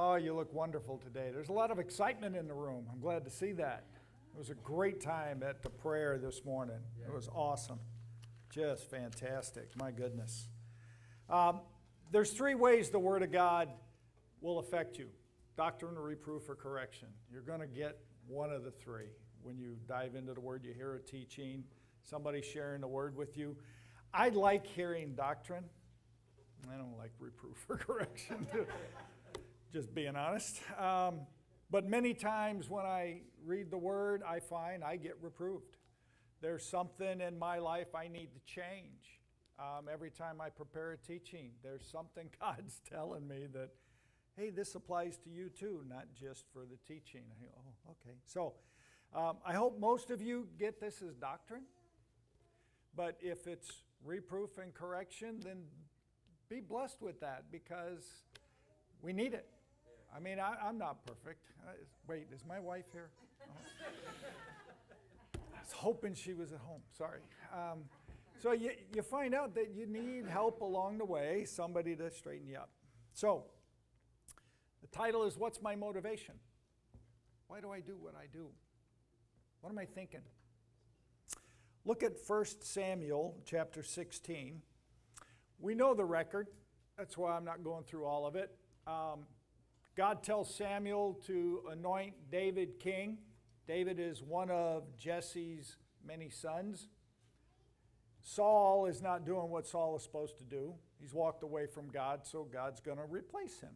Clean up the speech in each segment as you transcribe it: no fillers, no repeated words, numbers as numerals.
Oh, you look wonderful today. There's a lot of excitement in the room. I'm glad to see that. It was a great time at the prayer this morning. It was awesome. Just fantastic. My goodness. There's three ways the Word of God will affect you. Doctrine, reproof, or correction. You're going to get one of the three. When you dive into the Word, you hear a teaching, somebody sharing the Word with you. I like hearing doctrine. I don't like reproof or correction, just being honest. But many times when I read the Word, I find I get reproved. There's something in my life I need to change. Every time I prepare a teaching, there's something God's telling me that, hey, this applies to you too, not just for the teaching. I go, oh, okay. So I hope most of you get this as doctrine. But if it's reproof and correction, then be blessed with that because we need it. I mean, I'm not perfect. Wait, is my wife here? Oh. I was hoping she was at home. Sorry. So you find out that you need help along the way, somebody to straighten you up. So the title is, What's My Motivation? Why do I do what I do? What am I thinking? Look at 1 Samuel chapter 16. We know the record. That's why I'm not going through all of it. God tells Samuel to anoint David king. David is one of Jesse's many sons. Saul is not doing what Saul is supposed to do. He's walked away from God, so God's going to replace him.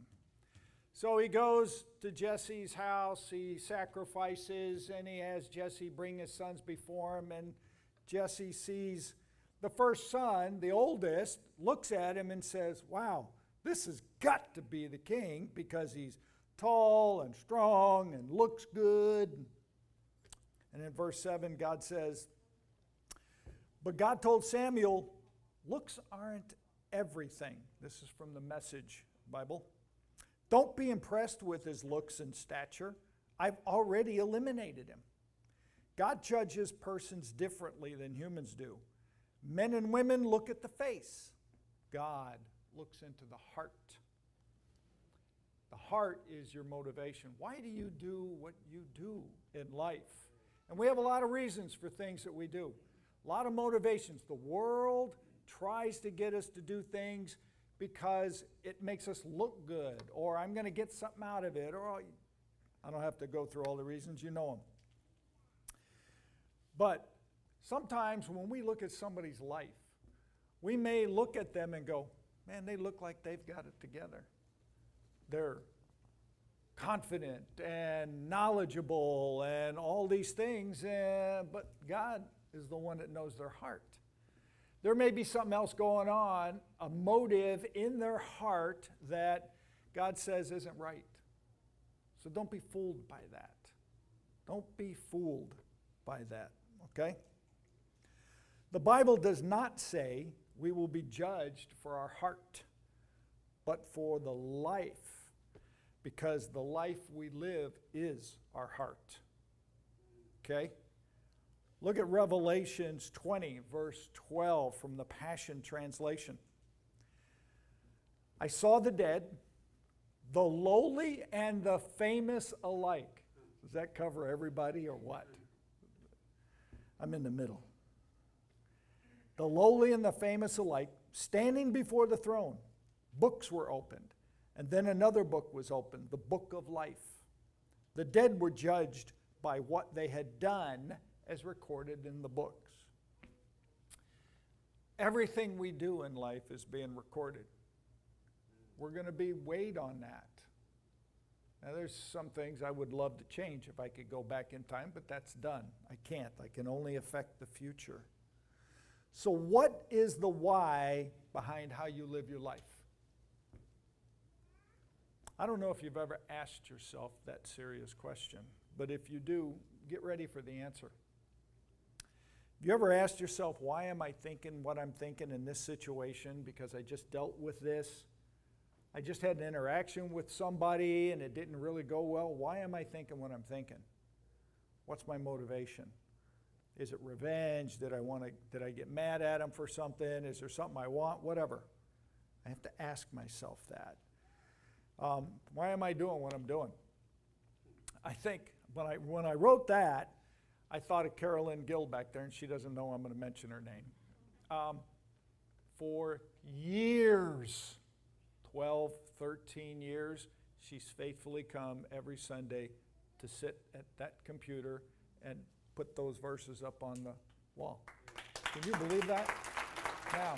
So he goes to Jesse's house, he sacrifices, and he has Jesse bring his sons before him, and Jesse sees the first son, the oldest, looks at him and says, wow, this has got to be the king because he's tall and strong and looks good. And in verse 7, God says, but God told Samuel, looks aren't everything. This is from the Message Bible. Don't be impressed with his looks and stature. I've already eliminated him. God judges persons differently than humans do. Men and women look at the face. God looks into the heart. The heart is your motivation. Why do you do what you do in life? And we have a lot of reasons for things that we do. A lot of motivations. The world tries to get us to do things because it makes us look good, or I'm going to get something out of it, or I don't have to go through all the reasons, you know them. But sometimes when we look at somebody's life, we may look at them and go, man, they look like they've got it together. They're confident and knowledgeable and all these things, but God is the one that knows their heart. There may be something else going on, a motive in their heart that God says isn't right. So don't be fooled by that. Don't be fooled by that, okay? The Bible does not say we will be judged for our heart, but for the life, because the life we live is our heart, okay? Look at Revelations 20, verse 12 from the Passion Translation. I saw the dead, the lowly and the famous alike. Does that cover everybody or what? I'm in the middle. The lowly and the famous alike, standing before the throne. Books were opened, and then another book was opened, the book of life. The dead were judged by what they had done as recorded in the books. Everything we do in life is being recorded. We're going to be weighed on that. Now, there's some things I would love to change if I could go back in time, but that's done. I can't. I can only affect the future. So what is the why behind how you live your life? I don't know if you've ever asked yourself that serious question, but if you do, get ready for the answer. Have you ever asked yourself, why am I thinking what I'm thinking in this situation? Because I just dealt with this. I just had an interaction with somebody and it didn't really go well. Why am I thinking what I'm thinking? What's my motivation? Is it revenge? Did I get mad at him for something? Is there something I want? Whatever. I have to ask myself that. Why am I doing what I'm doing? I think when I wrote that, I thought of Carolyn Gill back there, and she doesn't know I'm going to mention her name. For years, 12, 13 years, she's faithfully come every Sunday to sit at that computer and put those verses up on the wall. Can you believe that? Now,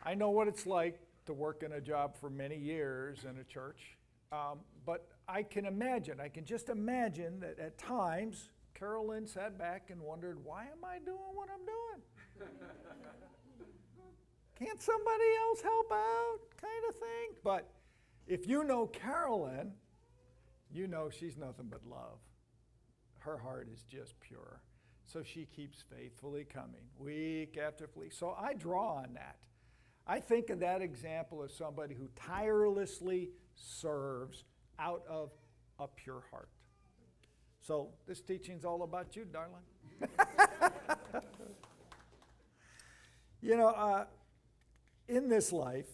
I know what it's like to work in a job for many years in a church, but I can just imagine that at times, Carolyn sat back and wondered, why am I doing what I'm doing? Can't somebody else help out, kind of thing? But if you know Carolyn, you know she's nothing but love. Her heart is just pure. So she keeps faithfully coming week after week. So I draw on that. I think of that example as somebody who tirelessly serves out of a pure heart. So this teaching's all about you, darling. You know, in this life,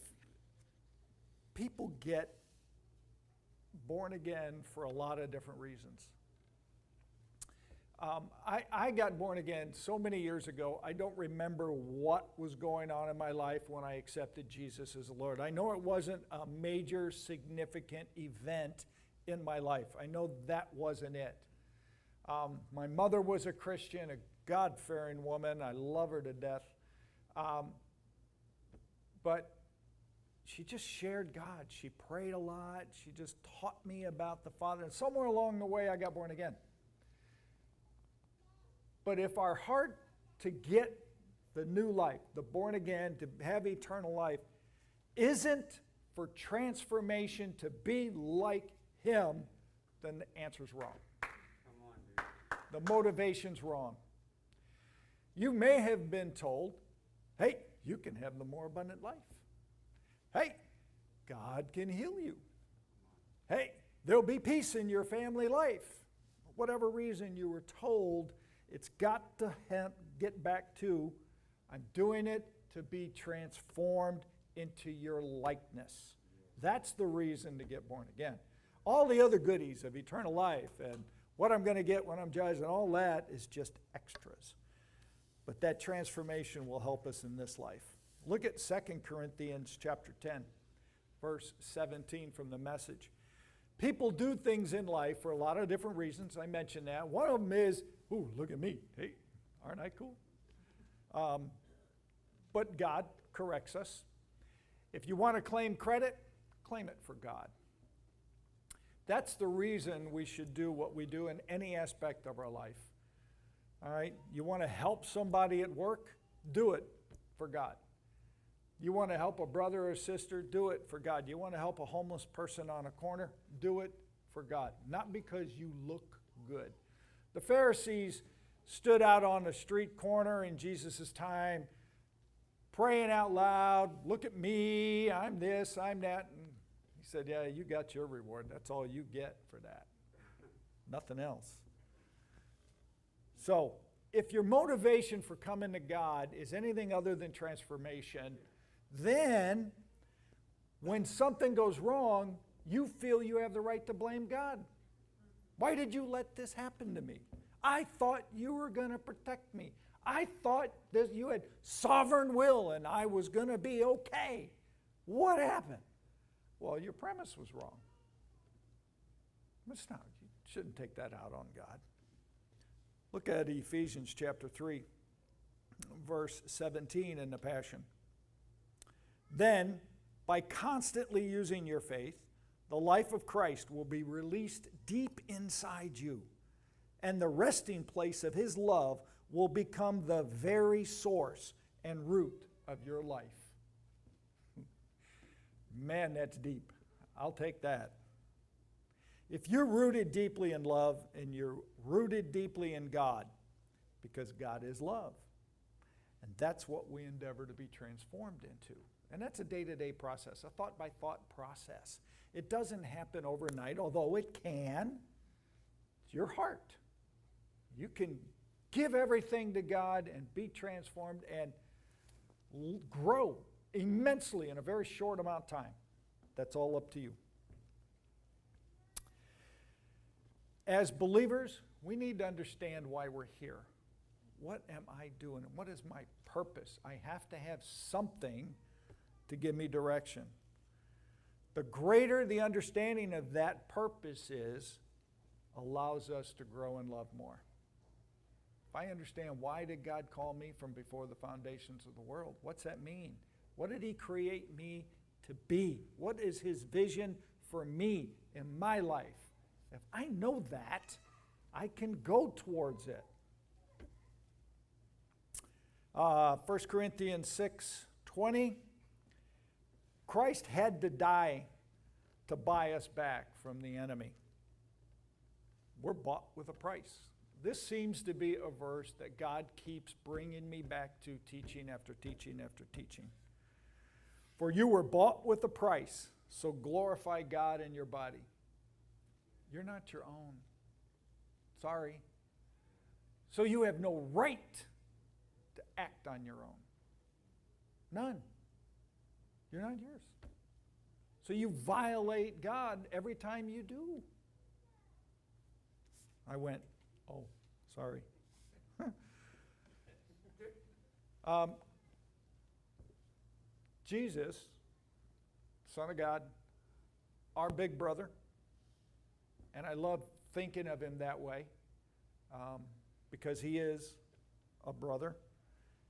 people get born again for a lot of different reasons. I got born again so many years ago, I don't remember what was going on in my life when I accepted Jesus as the Lord. I know it wasn't a major, significant event in my life. I know that wasn't it. My mother was a Christian, a God-fearing woman. I love her to death. But she just shared God. She prayed a lot. She just taught me about the Father. And somewhere along the way, I got born again. But if our heart to get the new life, the born again, to have eternal life, isn't for transformation to be like Him, then the answer's wrong. The motivation's wrong. You may have been told, hey, you can have the more abundant life. Hey, God can heal you. Hey, there'll be peace in your family life. Whatever reason you were told, it's got to get back to, I'm doing it to be transformed into your likeness. That's the reason to get born again. All the other goodies of eternal life and what I'm going to get when I'm judged and all that is just extras. But that transformation will help us in this life. Look at 2 Corinthians chapter 10, verse 17 from the Message. People do things in life for a lot of different reasons. I mentioned that. One of them is, ooh, look at me. Hey, aren't I cool? But God corrects us. If you want to claim credit, claim it for God. That's the reason we should do what we do in any aspect of our life. All right? You want to help somebody at work? Do it for God. You want to help a brother or sister? Do it for God. You want to help a homeless person on a corner? Do it for God. Not because you look good. The Pharisees stood out on the street corner in Jesus' time, praying out loud, look at me, I'm this, I'm that. And he said, yeah, you got your reward. That's all you get for that. Nothing else. So, if your motivation for coming to God is anything other than transformation, then when something goes wrong, you feel you have the right to blame God. Why did you let this happen to me? I thought you were going to protect me. I thought that you had sovereign will and I was going to be okay. What happened? Well, your premise was wrong. But it's not. You shouldn't take that out on God. Look at Ephesians chapter 3, verse 17 in the Passion. Then, by constantly using your faith, the life of Christ will be released deep inside you, and the resting place of His love will become the very source and root of your life. Man, that's deep. I'll take that. If you're rooted deeply in love and you're rooted deeply in God, because God is love, and that's what we endeavor to be transformed into. And that's a day-to-day process, a thought-by-thought process. It doesn't happen overnight, although it can. It's your heart. You can give everything to God and be transformed, and grow immensely in a very short amount of time. That's all up to you. As believers, we need to understand why we're here. What am I doing? What is my purpose? I have to have something to give me direction. The greater the understanding of that purpose is, allows us to grow and love more. If I understand why did God call me from before the foundations of the world, what's that mean? What did he create me to be? What is his vision for me in my life? If I know that, I can go towards it. 1 Corinthians 6:20, Christ had to die to buy us back from the enemy. We're bought with a price. This seems to be a verse that God keeps bringing me back to, teaching after teaching after teaching. For you were bought with a price, so glorify God in your body. You're not your own. Sorry. So you have no right to act on your own. None. You're not yours. So you violate God every time you do. I went, oh, sorry. Jesus, Son of God, our big brother, and I love thinking of him that way because he is a brother.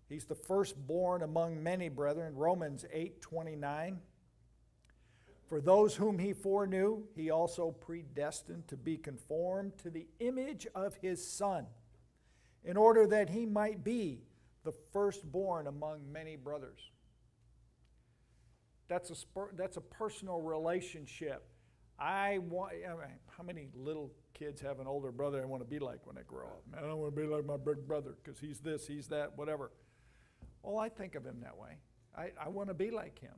He's the firstborn among many brethren. Romans 8:29. For those whom he foreknew, he also predestined to be conformed to the image of his Son, in order that he might be the firstborn among many brothers. That's a personal relationship. How many little kids have an older brother they want to be like when they grow up? Man, I don't want to be like my big brother because he's this, he's that, whatever. Well, I think of him that way. I want to be like him.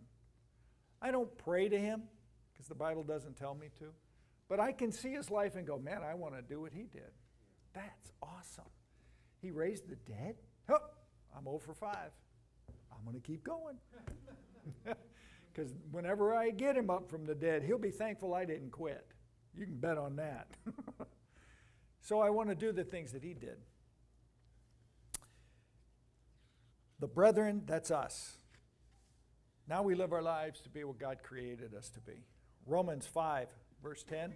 I don't pray to him because the Bible doesn't tell me to. But I can see his life and go, man, I want to do what he did. That's awesome. He raised the dead. Oh, I'm 0 for 5. I'm going to keep going. Because whenever I get him up from the dead, he'll be thankful I didn't quit. You can bet on that. So I want to do the things that he did. The brethren, that's us. Now we live our lives to be what God created us to be. Romans 5, verse 10.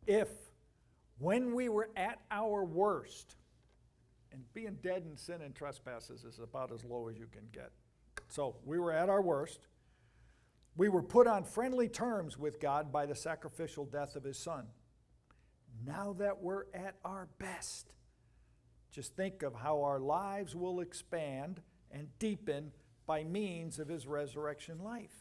If, when we were at our worst, and being dead in sin and trespasses is about as low as you can get. So we were at our worst. We were put on friendly terms with God by the sacrificial death of his Son. Now that we're at our best, just think of how our lives will expand and deepen by means of his resurrection life.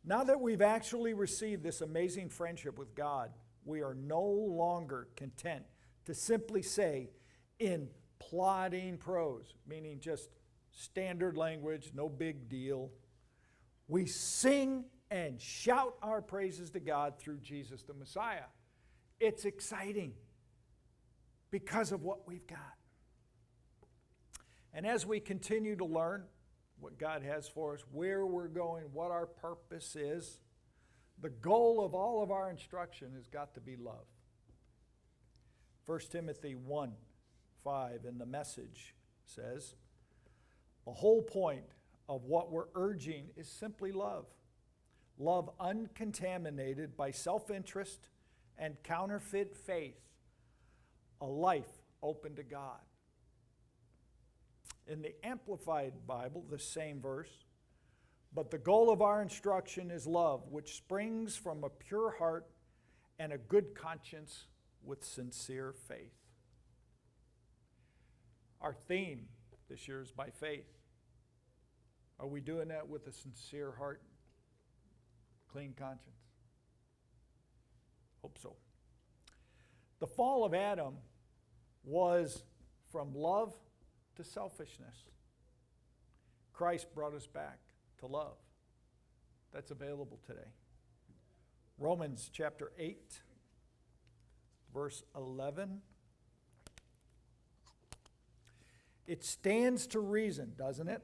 Now that we've actually received this amazing friendship with God, we are no longer content to simply say in plodding prose, meaning just standard language, no big deal. We sing and shout our praises to God through Jesus the Messiah. It's exciting because of what we've got. And as we continue to learn what God has for us, where we're going, what our purpose is, the goal of all of our instruction has got to be love. 1 Timothy 1:5 in the Message says, the whole point of what we're urging is simply love. Love uncontaminated by self-interest and counterfeit faith. A life open to God. In the Amplified Bible, the same verse, but the goal of our instruction is love, which springs from a pure heart and a good conscience with sincere faith. Our theme this year is by faith. Are we doing that with a sincere heart, clean conscience? Hope so. The fall of Adam was from love to selfishness. Christ brought us back to love. That's available today. Romans chapter 8, verse 11. It stands to reason, doesn't it,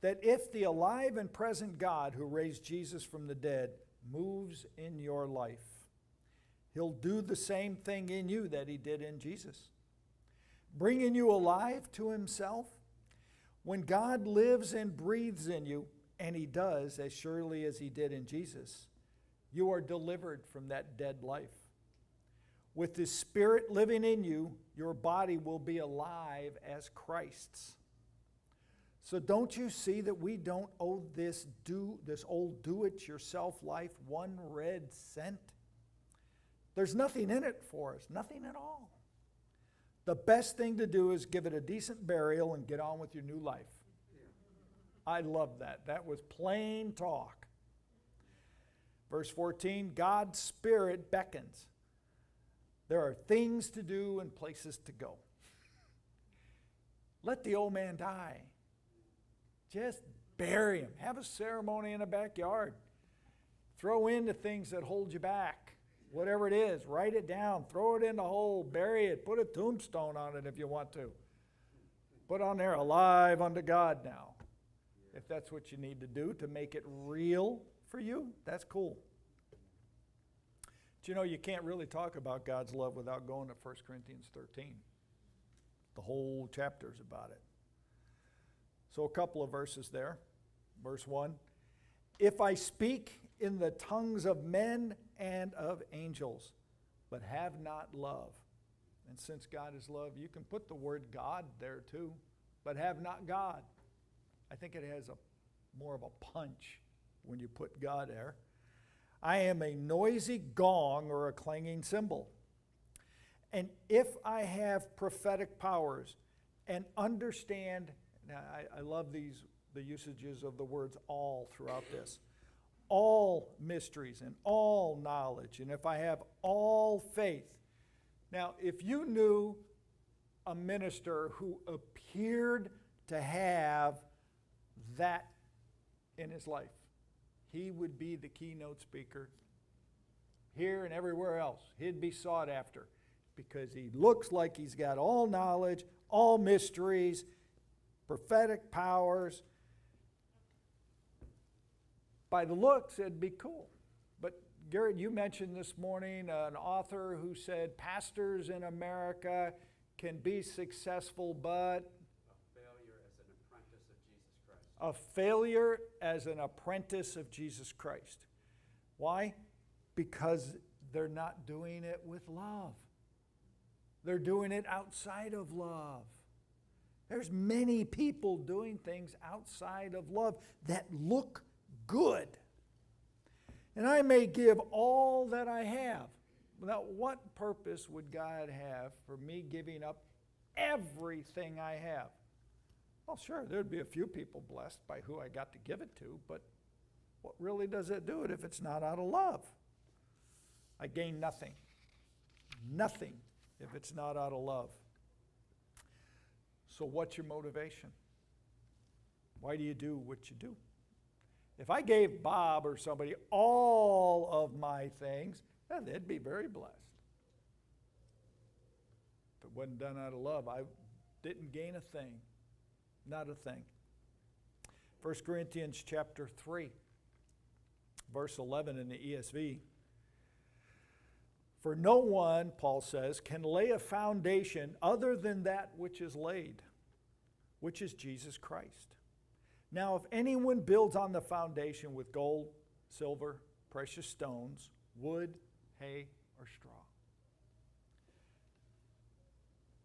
that if the alive and present God who raised Jesus from the dead moves in your life, He'll do the same thing in you that He did in Jesus, bringing you alive to Himself. When God lives and breathes in you, and He does as surely as He did in Jesus, you are delivered from that dead life. With His Spirit living in you, your body will be alive as Christ's. So don't you see that we don't owe this old do-it-yourself life one red cent? There's nothing in it for us, nothing at all. The best thing to do is give it a decent burial and get on with your new life. I love that. That was plain talk. Verse 14, God's Spirit beckons. There are things to do and places to go. Let the old man die. Just bury him. Have a ceremony in the backyard. Throw in the things that hold you back. Whatever it is, write it down. Throw it in the hole. Bury it. Put a tombstone on it if you want to. Put on there, alive unto God now. If that's what you need to do to make it real for you, that's cool. But you know, you can't really talk about God's love without going to 1 Corinthians 13. The whole chapter is about it. So a couple of verses there. Verse 1. If I speak in the tongues of men and of angels, but have not love. And since God is love, you can put the word God there too, but have not God. I think it has more of a punch when you put God there. I am a noisy gong or a clanging cymbal. And if I have prophetic powers and understand, now I love the usages of the words all throughout this, all mysteries and all knowledge, and if I have all faith. Now, if you knew a minister who appeared to have that in his life, he would be the keynote speaker here and everywhere else. He'd be sought after because he looks like he's got all knowledge, all mysteries, prophetic powers. By the looks, it'd be cool. But Garrett, you mentioned this morning an author who said pastors in America can be successful, but a failure as an apprentice of Jesus Christ. Why? Because they're not doing it with love. They're doing it outside of love. There's many people doing things outside of love that look good. And I may give all that I have. Now, what purpose would God have for me giving up everything I have? Well, sure, there'd be a few people blessed by who I got to give it to, but what really does it do it if it's not out of love? I gain nothing. Nothing if it's not out of love. So what's your motivation? Why do you do what you do? If I gave Bob or somebody all of my things, they'd be very blessed. If it wasn't done out of love, I didn't gain a thing. Not a thing. 1 Corinthians chapter 3, verse 11 in the ESV. For no one, Paul says, can lay a foundation other than that which is laid, which is Jesus Christ. Now, if anyone builds on the foundation with gold, silver, precious stones, wood, hay, or straw,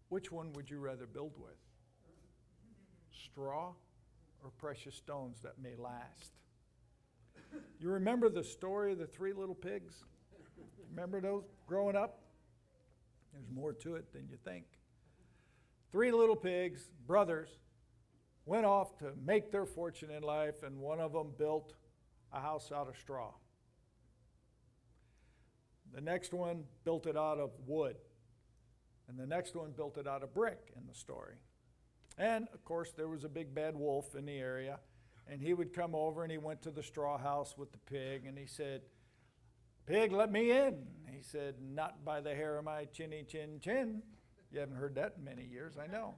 which one would you rather build with? Straw or precious stones that may last? You remember the story of the 3 little pigs? Remember those growing up? There's more to it than you think. 3 little pigs, brothers, went off to make their fortune in life, and one of them built a house out of straw. The next one built it out of wood, and the next one built it out of brick in the story. And, of course, there was a big bad wolf in the area, and he would come over, and he went to the straw house with the pig, and he said, "Pig, let me in." He said, "Not by the hair of my chinny chin chin." You haven't heard that in many years, I know.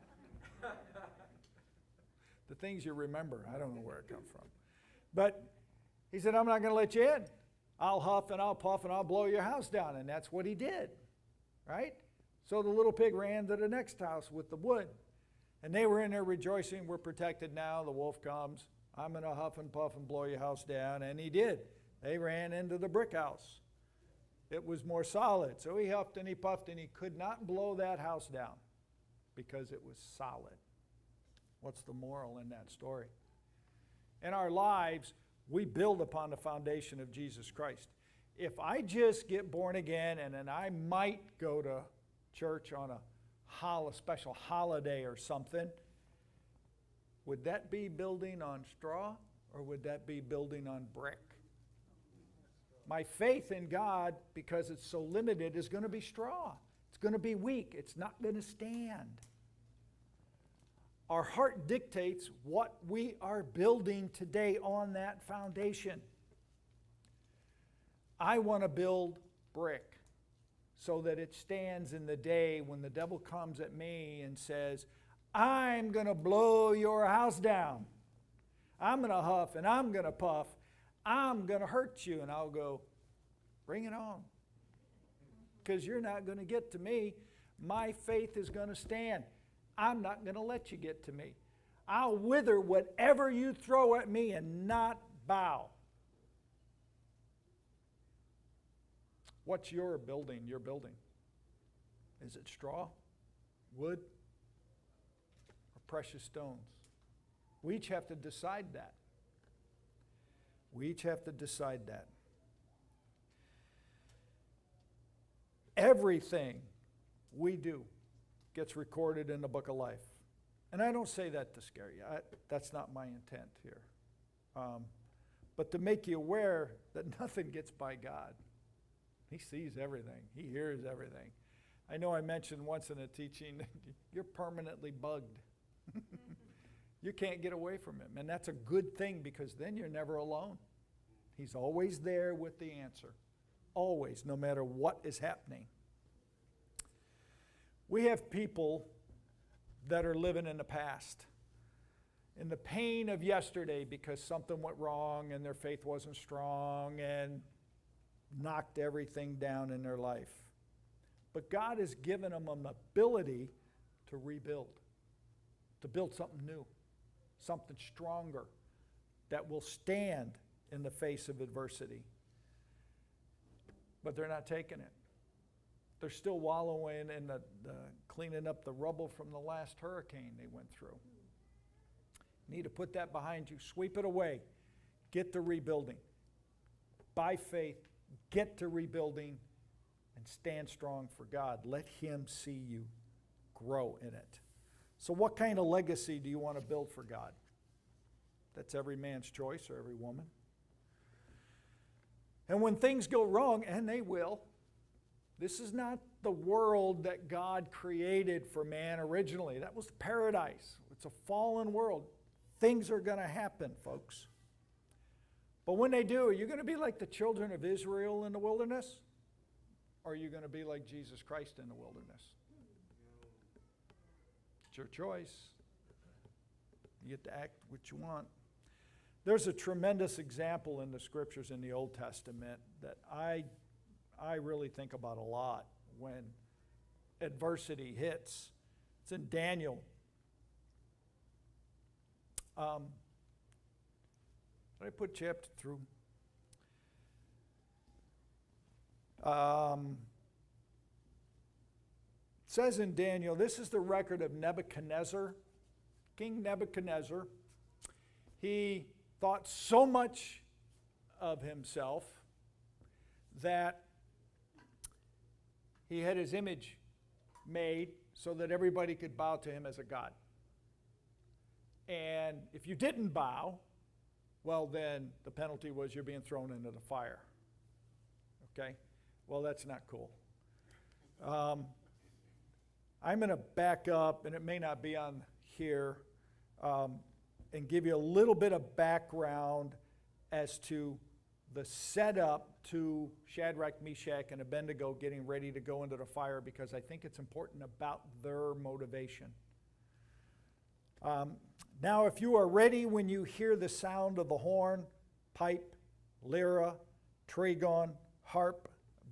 The things you remember. I don't know where it comes from. But he said, I'm not going to let you in. I'll huff and I'll puff and I'll blow your house down. And that's what he did, right? So the little pig ran to the next house with the wood. And they were in there rejoicing, we're protected now. The wolf comes. I'm going to huff and puff and blow your house down. And he did. They ran into the brick house. It was more solid. So he huffed and he puffed and he could not blow that house down because it was solid. What's the moral in that story? In our lives, we build upon the foundation of Jesus Christ. If I just get born again and then I might go to church on a special holiday or something, would that be building on straw or would that be building on brick? My faith in God, because it's so limited, is going to be straw. It's going to be weak. It's not going to stand. Our heart dictates what we are building today on that foundation. I want to build brick so that it stands in the day when the devil comes at me and says, I'm going to blow your house down. I'm going to huff and I'm going to puff. I'm going to hurt you. And I'll go, bring it on. Because you're not going to get to me. My faith is going to stand. I'm not going to let you get to me. I'll wither whatever you throw at me and not bow. What's your building? Your building? Is it straw, wood, or precious stones? We each have to decide that. We each have to decide that. Everything we do gets recorded in the book of life. And I don't say that to scare you. That's not my intent here. But to make you aware that nothing gets by God. He sees everything. He hears everything. I know I mentioned once in a teaching, you're permanently bugged. You can't get away from him. And that's a good thing because then you're never alone. He's always there with the answer. Always, no matter what is happening. We have people that are living in the past, in the pain of yesterday because something went wrong and their faith wasn't strong and knocked everything down in their life. But God has given them an ability to rebuild, to build something new, something stronger that will stand in the face of adversity. But they're not taking it. They're still wallowing in the cleaning up the rubble from the last hurricane they went through. You need to put that behind you. Sweep it away. Get to rebuilding. By faith, get to rebuilding and stand strong for God. Let him see you grow in it. So what kind of legacy do you want to build for God? That's every man's choice or every woman. And when things go wrong, and they will, this is not the world that God created for man originally. That was paradise. It's a fallen world. Things are going to happen, folks. But when they do, are you going to be like the children of Israel in the wilderness? Or are you going to be like Jesus Christ in the wilderness? It's your choice. You get to act what you want. There's a tremendous example in the scriptures in the Old Testament that I really think about a lot when adversity hits. It's in Daniel. Did I put chapter through? It says in Daniel, this is the record of Nebuchadnezzar, King Nebuchadnezzar. He thought so much of himself that he had his image made so that everybody could bow to him as a god. And if you didn't bow, well, then the penalty was you're being thrown into the fire. Okay? Well, that's not cool. I'm going to back up, and it may not be on here, and give you a little bit of background as to the setup to Shadrach, Meshach, and Abednego getting ready to go into the fire, because I think it's important about their motivation. Now, if you are ready when you hear the sound of the horn, pipe, lyra, trigon, harp,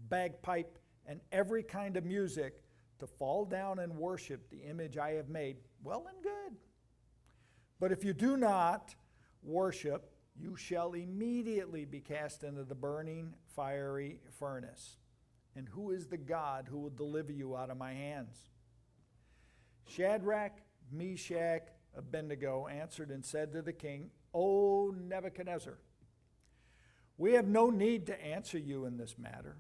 bagpipe, and every kind of music, to fall down and worship the image I have made, well and good. But if you do not worship, you shall immediately be cast into the burning, fiery furnace. And who is the God who will deliver you out of my hands? Shadrach, Meshach, Abednego answered and said to the king, O Nebuchadnezzar, we have no need to answer you in this matter.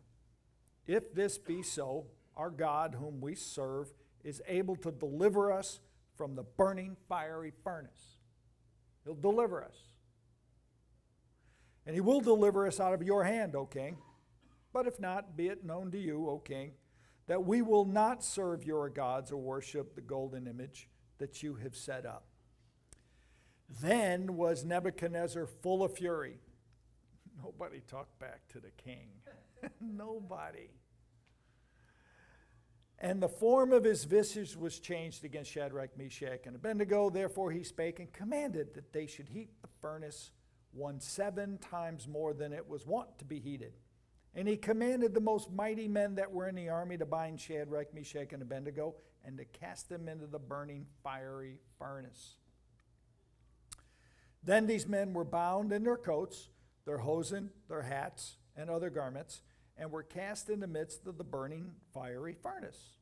If this be so, our God whom we serve is able to deliver us from the burning fiery furnace. He'll deliver us. And he will deliver us out of your hand, O king. But if not, be it known to you, O king, that we will not serve your gods or worship the golden image that you have set up. Then was Nebuchadnezzar full of fury. Nobody talked back to the king. Nobody. And the form of his visage was changed against Shadrach, Meshach, and Abednego. Therefore he spake and commanded that they should heat the furnace 7 times more than it was wont to be heated. And he commanded the most mighty men that were in the army to bind Shadrach, Meshach, and Abednego, and to cast them into the burning fiery furnace. Then these men were bound in their coats, their hosen, their hats, and other garments, and were cast in the midst of the burning fiery furnace.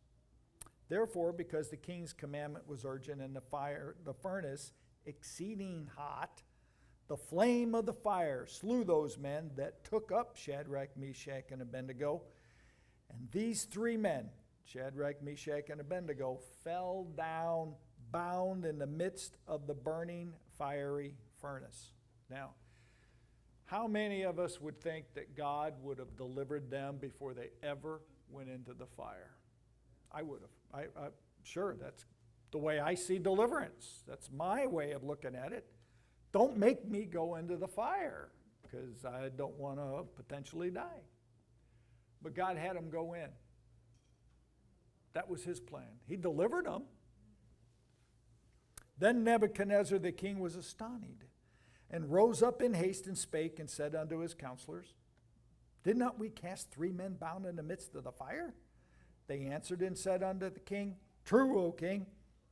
Therefore, because the king's commandment was urgent and the furnace exceeding hot, the flame of the fire slew those men that took up Shadrach, Meshach, and Abednego. And these 3 men, Shadrach, Meshach, and Abednego, fell down bound in the midst of the burning fiery furnace. Now, how many of us would think that God would have delivered them before they ever went into the fire? I would have. Sure, that's the way I see deliverance. That's my way of looking at it. Don't make me go into the fire because I don't want to potentially die. But God had them go in. That was his plan. He delivered them. Then Nebuchadnezzar the king was astonished, and rose up in haste and spake and said unto his counselors, Did not we cast 3 men bound in the midst of the fire? They answered and said unto the king, True, O king.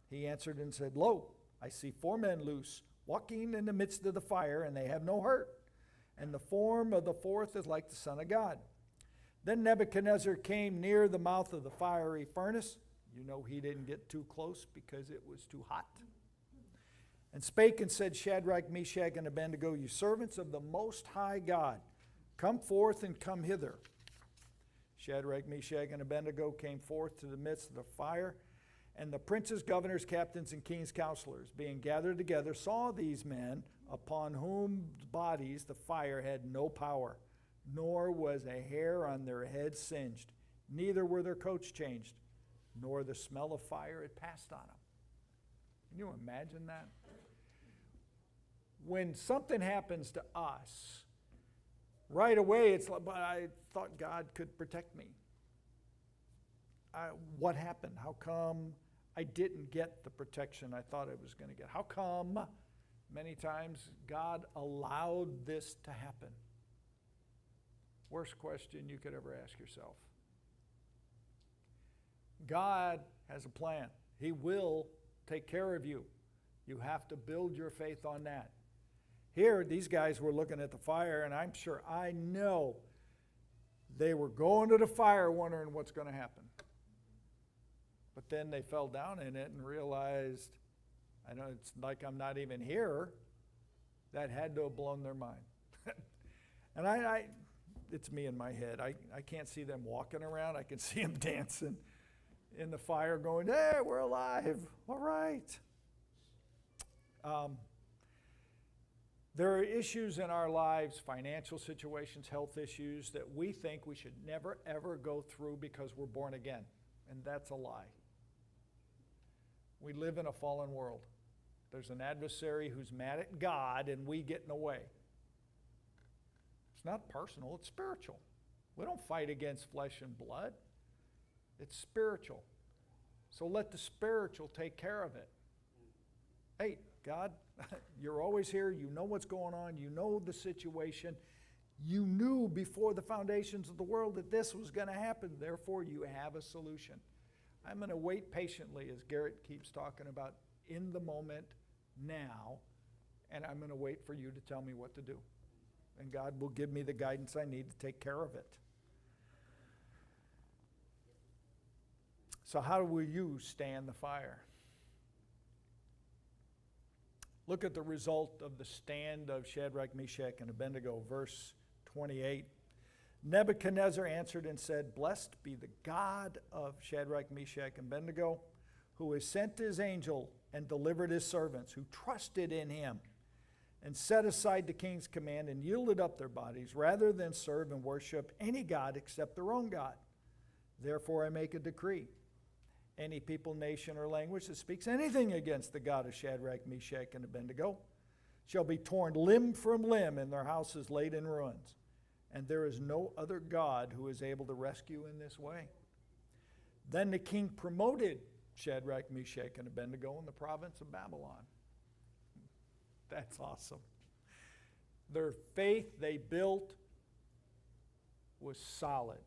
He answered and said, Lo, I see 4 men loose, walking in the midst of the fire, and they have no hurt. And the form of the 4th is like the Son of God. Then Nebuchadnezzar came near the mouth of the fiery furnace. You know he didn't get too close because it was too hot. And spake and said, Shadrach, Meshach, and Abednego, you servants of the Most High God, come forth and come hither. Shadrach, Meshach, and Abednego came forth to the midst of the fire. And the princes, governors, captains, and king's counselors, being gathered together, saw these men, upon whom bodies the fire had no power, nor was a hair on their heads singed, neither were their coats changed, nor the smell of fire had passed on them. Can you imagine that? When something happens to us, right away it's like, but I thought God could protect me. What happened? How come I didn't get the protection I thought I was going to get? How come many times God allowed this to happen? Worst question you could ever ask yourself. God has a plan. He will take care of you. You have to build your faith on that. Here, these guys were looking at the fire, and I know they were going to the fire wondering what's going to happen. But then they fell down in it and realized, I know it's like I'm not even here. That had to have blown their mind. And it's me in my head. I can't see them walking around. I can see them dancing in the fire going, hey, we're alive. All right. There are issues in our lives, financial situations, health issues, that we think we should never, ever go through because we're born again. And that's a lie. We live in a fallen world. There's an adversary who's mad at God, and we get in the way. It's not personal, it's spiritual. We don't fight against flesh and blood. It's spiritual. So let the spiritual take care of it. Hey, God, you're always here. You know what's going on. You know the situation. You knew before the foundations of the world that this was going to happen. Therefore, you have a solution. I'm going to wait patiently, as Garrett keeps talking about, in the moment, now, and I'm going to wait for you to tell me what to do. And God will give me the guidance I need to take care of it. So how will you stand the fire? Look at the result of the stand of Shadrach, Meshach, and Abednego, verse 28. Nebuchadnezzar answered and said, "Blessed be the God of Shadrach, Meshach, and Abednego, who has sent his angel and delivered his servants, who trusted in him, and set aside the king's command and yielded up their bodies, rather than serve and worship any god except their own God. Therefore I make a decree. Any people, nation, or language that speaks anything against the God of Shadrach, Meshach, and Abednego shall be torn limb from limb and their houses laid in ruins. And there is no other God who is able to rescue in this way." Then the king promoted Shadrach, Meshach, and Abednego in the province of Babylon. That's awesome. Their faith they built was solid.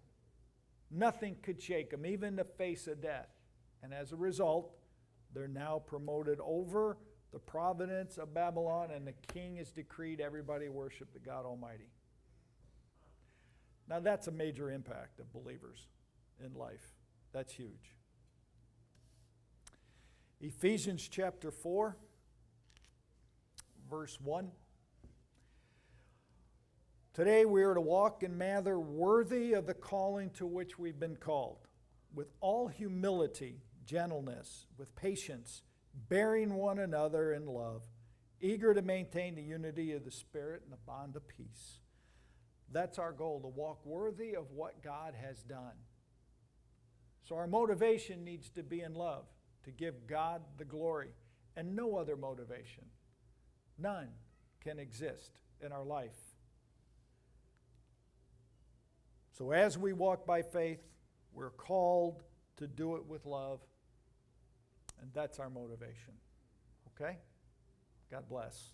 Nothing could shake them, even the face of death. And as a result, they're now promoted over the province of Babylon, and the king has decreed everybody worship the God Almighty. Now that's a major impact of believers in life. That's huge. Ephesians chapter 4, verse 1. Today we are to walk in manner worthy of the calling to which we've been called, with all humility, gentleness, with patience, bearing one another in love, eager to maintain the unity of the Spirit and the bond of peace. That's our goal, to walk worthy of what God has done. So our motivation needs to be in love, to give God the glory, and no other motivation. None can exist in our life. So as we walk by faith, we're called to do it with love, and that's our motivation. Okay? God bless.